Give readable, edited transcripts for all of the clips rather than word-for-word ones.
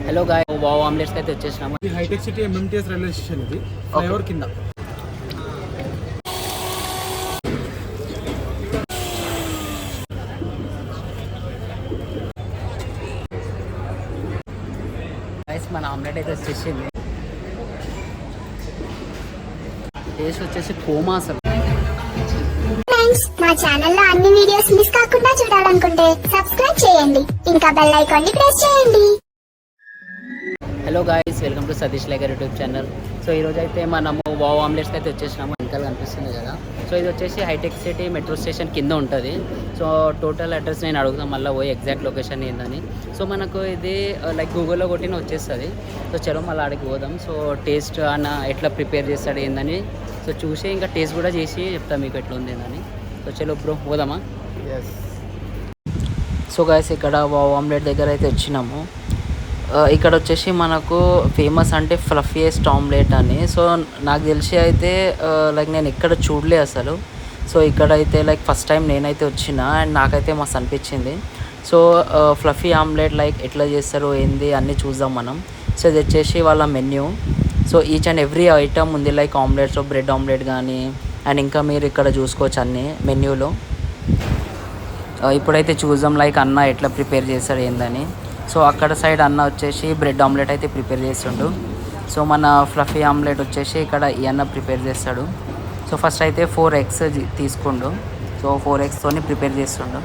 Hello guy wow ఆమ్లెట్స్కి అయితే వచ్చేసినాము. ఇది hitech city MMTS railway station. ఇది ఫ్లైఓవర్ కింద. గైస్ మన ఆమ్లెట్ అయితే వచ్చేసింది. టేస్ట్ వచ్చేసి కోమా అసలు. మా ఛానల్లో అన్ని వీడియోస్ మిస్ కాకుండా చూడాలనుకుంటే సబ్స్క్రైబ్ చేయండి, ఇంకా బెల్ ఐకాన్ ని ప్రెస్ చేయండి. Hello guys, welcome to Satish lager YouTube channel. So ఈరోజు అయితే మనము వావ్ ఆమ్లెట్స్కి అయితే వచ్చేసినాము. వెనకాల కనిపిస్తుంది కదా. సో ఇది వచ్చేసి హైటెక్ సిటీ మెట్రో స్టేషన్ కింద ఉంటుంది. సో టోటల్ అడ్రస్ నేను అడుగుతాను మళ్ళీ పోయి ఎగ్జాక్ట్ లొకేషన్ ఏందని. సో మనకు ఇది లైక్ గూగుల్లో కొట్టిన వచ్చేస్తుంది. సో చలో మళ్ళీ ఆడికి పోదాం. సో టేస్ట్ అన్న ఎట్లా ప్రిపేర్ చేస్తాడు ఏందని సో చూసి ఇంకా టేస్ట్ కూడా చేసి చెప్తాను మీకు ఎట్లా ఉంది ఏందని. సో చలో బ్రో పోదామా. సో గాయస్ ఇక్కడ వావ్ ఆమ్లెట్ దగ్గర అయితే వచ్చినాము. ఇక్కడ వచ్చేసి మనకు ఫేమస్ అంటే ఫ్లఫీయెస్ట్ ఆమ్లెట్ అని. సో నాకు తెలిసి అయితే లైక్ నేను ఎక్కడ చూడలే అసలు. సో ఇక్కడైతే లైక్ ఫస్ట్ టైం నేనైతే వచ్చిన అండ్ నాకైతే మస్తు అనిపించింది. సో ఫ్లఫీ ఆమ్లెట్ లైక్ ఎట్లా చేస్తారు ఏంది అన్నీ చూద్దాం మనం. సో ఇది వచ్చేసి వాళ్ళ menu. So each and every item ఉంది లైక్ ఆమ్లెట్స్, బ్రెడ్ ఆమ్లెట్ కానీ అండ్ ఇంకా మీరు ఇక్కడ చూసుకోవచ్చు అన్నీ మెన్యూలో. ఇప్పుడైతే చూద్దాం లైక్ అన్న ఎట్లా ప్రిపేర్ చేస్తాడు ఏందని. సో అక్కడ సైడ్ అన్న వచ్చేసి బ్రెడ్ ఆమ్లెట్ అయితే ప్రిపేర్ చేస్తుండు. సో మన ఫ్లఫీ ఆమ్లెట్ వచ్చేసి ఇక్కడ ఈ అన్న ప్రిపేర్ చేస్తాడు. సో ఫస్ట్ అయితే 4 eggs తీసుకుండు. సో 4 eggs ప్రిపేర్ చేస్తుండు.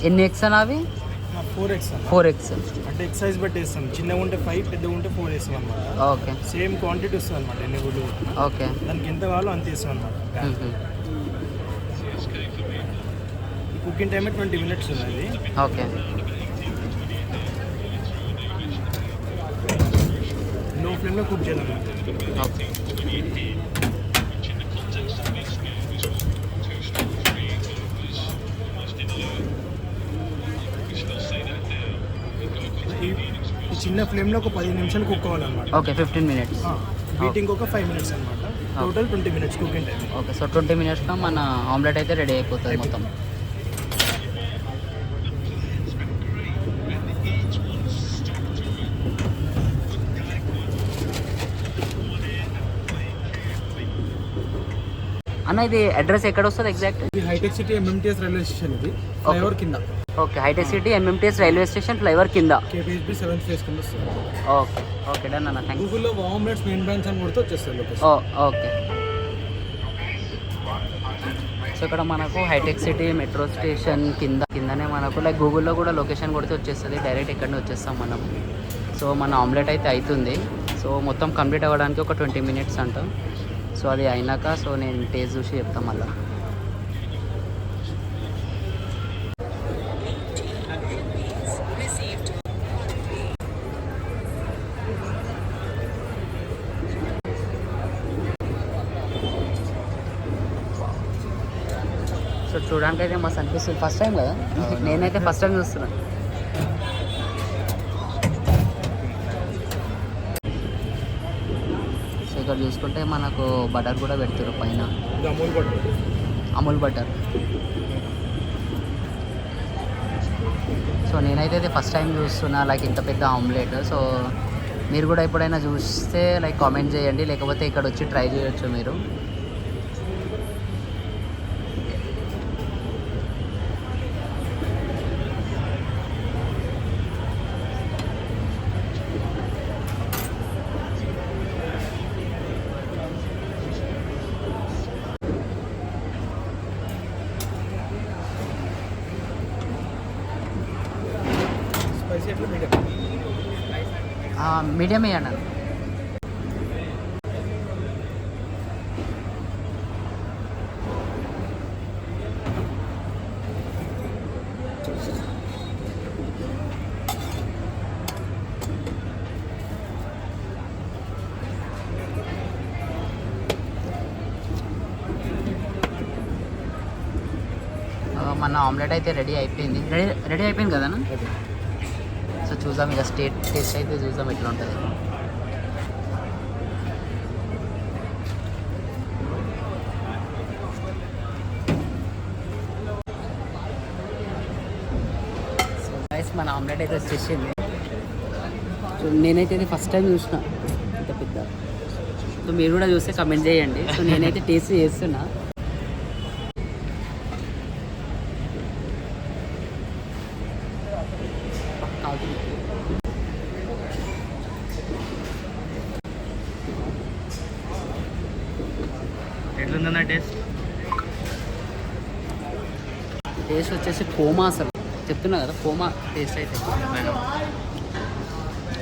ఎన్ని ఎగ్స్ అని అవి? 4 eggs. 4 eggs అంటే ఎగ్ సైజ్ బట్టి వేస్తాం. చిన్నగా ఉంటే 5, పెద్దగా ఉంటే 4 వేస్తాం అనమాట. ఓకే. సేమ్ క్వాంటిటీ వస్తుంది అనమాట. ఎన్ని గుడ్లు ఓకే దానికి ఎంత కావాలో అంత వేస్తాం అనమాట. కుకింగ్ టైం 20 minutes ఉన్నది. ఓకే. ఫ్లేమ్లో కుక్ చేయాలి. ఓకే. ఈ చిన్న ఫ్లేమ్లో ఒక 10 నిమిషాలు కుక్ అవ్వాలన్నమాట. Okay, 15 minutes. బీటింగ్ ఒక 5 మినిట్స్ అనమాట. Total 20 minutes cooking time. Okay, so 20 మినిట్స్లో మన ఆమ్లెట్ అయితే రెడీ అయిపోతుంది మొత్తం. అన్న ఇది అడ్రస్ ఎక్కడ వస్తుంది ఎగ్జాక్ట్? ఇది hitech city MMTS railway station. ఇది ఫ్లైఓవర్ కింద. ఓకే, హైటెక్ city MMTS railway station flyover కింద. కేపీహెచ్బీ 7th ఫేజ్ కింద వస్తుంది. ఓకే ఓకే, డన్ అన్న, థ్యాంక్ యూ. గూగుల్లో వావ్ ఆమ్లెట్స్ మెయిన్ బ్రాంచ్ అని కొడితే వచ్చేస్తుంది లొకేషన్. ఓకే. సో ఇక్కడ మనకు హైటెక్ సిటీ మెట్రో స్టేషన్ కిందనే మనకు లైక్ గూగుల్లో కూడా లొకేషన్ కొడితే వచ్చేస్తుంది, డైరెక్ట్ ఇక్కడనే వచ్చేస్తాం మనం. సో మన ఆమ్లెట్ అయితే అవుతుంది. సో మొత్తం కంప్లీట్ అవ్వడానికి ఒక 20 మినిట్స్ అంట. సో అది అయినాక సో నేను టేస్ట్ చూసి చెప్తాను మళ్ళీ. సో చూడడానికి అయితే మస్తు అనిపిస్తుంది. ఫస్ట్ టైం కదా, నేనైతే ఫస్ట్ టైం చూస్తున్నాను. సో ఇక్కడ చూసుకుంటే మనకు బటర్ కూడా పెడతారు పైన, ఇది Amul butter. Amul butter. So నేనైతే ఇది ఫస్ట్ టైం చూస్తున్నా లైక్ ఇంత పెద్ద ఆమ్లెట్. సో మీరు కూడా ఎప్పుడైనా చూస్తే లైక్ కామెంట్ చేయండి, లేకపోతే ఇక్కడ వచ్చి ట్రై చేయొచ్చు మీరు. స్పైసీ ఎట్లా మీడియం? మీడియం వేయండి. మన ఆమ్లెట్ అయితే రెడీ అయిపోయింది. రెడీ అయిపోయింది కదా. సో చూద్దాం ఇక టేస్ట్ అయితే చూద్దాం ఎట్లా ఉంటుంది. సో గైస్ మన ఆమ్లెట్ అయితే వచ్చేసింది. సో నేనైతే ఇది ఫస్ట్ టైం చూసిన ఇంత పెద్ద. సో మీరు కూడా చూస్తే కమెంట్ చేయండి. సో నేనైతే టేస్ట్ చేస్తున్నా. ఎట్లుందన్న టేస్ట్? టేస్ట్ వచ్చేసి కోమా, అసలు చెప్తున్నా కదా కోమా టేస్ట్ అయితే.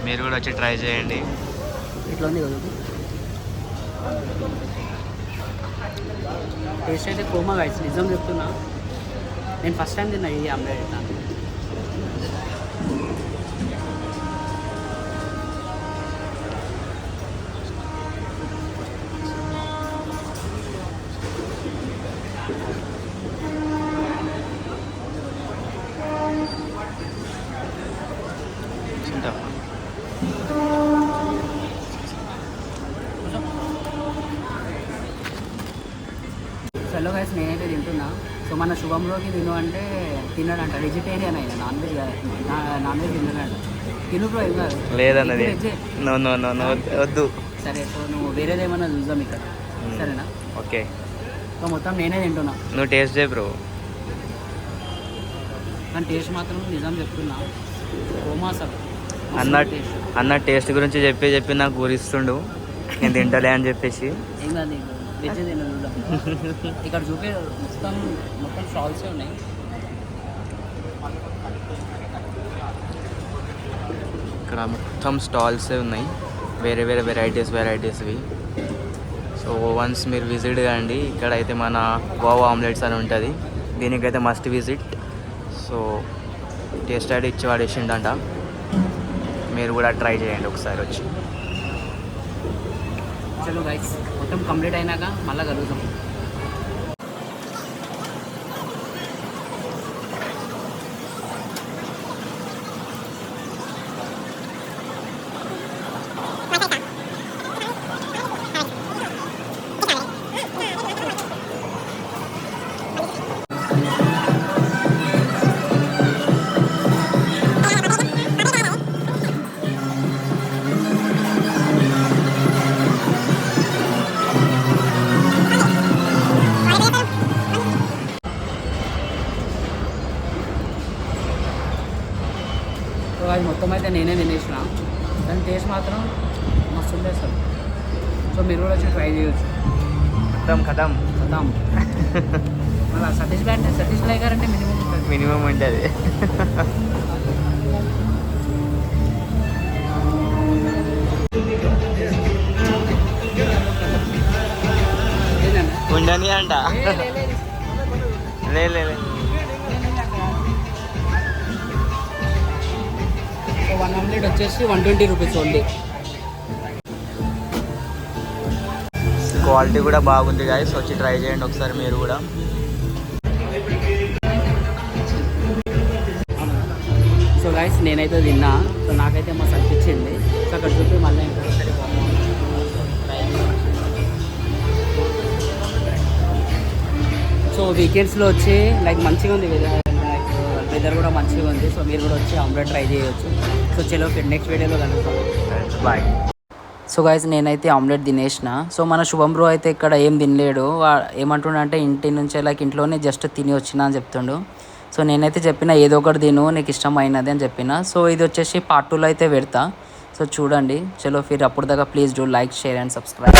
మీరు కూడా వచ్చి ట్రై చేయండి. ఇట్లా ఉంది కదా టేస్ట్ అయితే కోమా గైస్, నిజం చెప్తున్నా. నేను ఫస్ట్ టైం తిన్నా ఈ ఆమ్లెట్. హలో గైస్, నేనైతే తింటున్నా. సో మన శుభంలోకి తిను అంటే తిన్నాడంట, వెజిటేరియన్ అయినా, నాన్ వెజ్ తిన్నాడంట. తిను బ్రో, ఏం కాదు. లేదన్నది వద్దు. సరే, సో నువ్వు వేరేది ఏమన్నా చూద్దాం ఇక్కడ, సరేనా? ఓకే. సో మొత్తం నేనే తింటున్నా. నువ్వు టేస్ట్ చేయి బ్రో. కానీ టేస్ట్ మాత్రం నిజం చెప్తున్నా కోమా అసలు. అన్న టేస్ట్ గురించి చెప్పి నాకు ఊరిస్తుండు, నేను తింటలే అని చెప్పేసి. ఏం కాదు, వెజ్ తిన చూద్దాం. ఇక్కడ చూపే మొత్తం స్టాల్సే ఉన్నాయి. ఇక్కడ మొత్తం స్టాల్సే ఉన్నాయి, వేరే వేరే వెరైటీస్వి. సో వన్స్ మీరు విజిట్ కాండి. ఇక్కడైతే మన వావ్ ఆమ్లెట్స్ అని ఉంటుంది, దీనికైతే must visit. So taste ID ఇచ్చి వాడేసిండంట, మీరు కూడా ట్రై చేయండి ఒకసారి వచ్చి. చలో గైస్ మొత్తం కంప్లీట్ అయినాక మళ్ళీ కలుగుతాం. సో అది మొత్తం అయితే నేనే తినేసిన. దాని టేస్ట్ మాత్రం మస్తు ఉంది అసలు. సో మీరు కూడా వచ్చి ట్రై చేయొచ్చు. కథం కదాం మళ్ళీ సతీష్ లై గారు అంటే మినిమం ఉంటుంది. ఉండని అంట. లే 1 ఆమ్లెట్ వచ్చేసి 120 రూపీస్ ఓన్లీ. క్వాలిటీ కూడా బాగుంది గాయస్, వచ్చి ట్రై చేయండి ఒకసారి మీరు కూడా. సో గైస్ నేనైతే తిన్నా. సో నాకైతే మస్తు అనిపించింది. సో అక్కడ చూపి మళ్ళీ ఇంకొకసారి సో వీకెండ్స్లో వచ్చి లైక్ మంచిగా ఉంది వెదర్ కూడా మంచిగా ఉంది. సో మీరు కూడా వచ్చి ఆమ్లెట్ ట్రై చేయొచ్చు. సో చలో నెక్స్ట్ వీడియోలో కలుగుతాం. బాయ్. సో గైస్ నేనైతే ఆమ్లెట్ తినేసిన. సో మన శుభం బ్రో అయితే ఇక్కడ ఏం తినలేడు. ఏమంటుండే అంటే ఇంటి నుంచే లైక్ ఇంట్లోనే జస్ట్ తిని వచ్చిన అని చెప్తుండు. సో నేనైతే చెప్పిన ఏదో ఒకటి తిను నీకు ఇష్టమైనది అని చెప్పిన. సో ఇది వచ్చేసి పార్ట్ 2లో అయితే పెడతా. సో చూడండి. చలో ఫిర్ అప్పుడు దాకా please do like share and subscribe.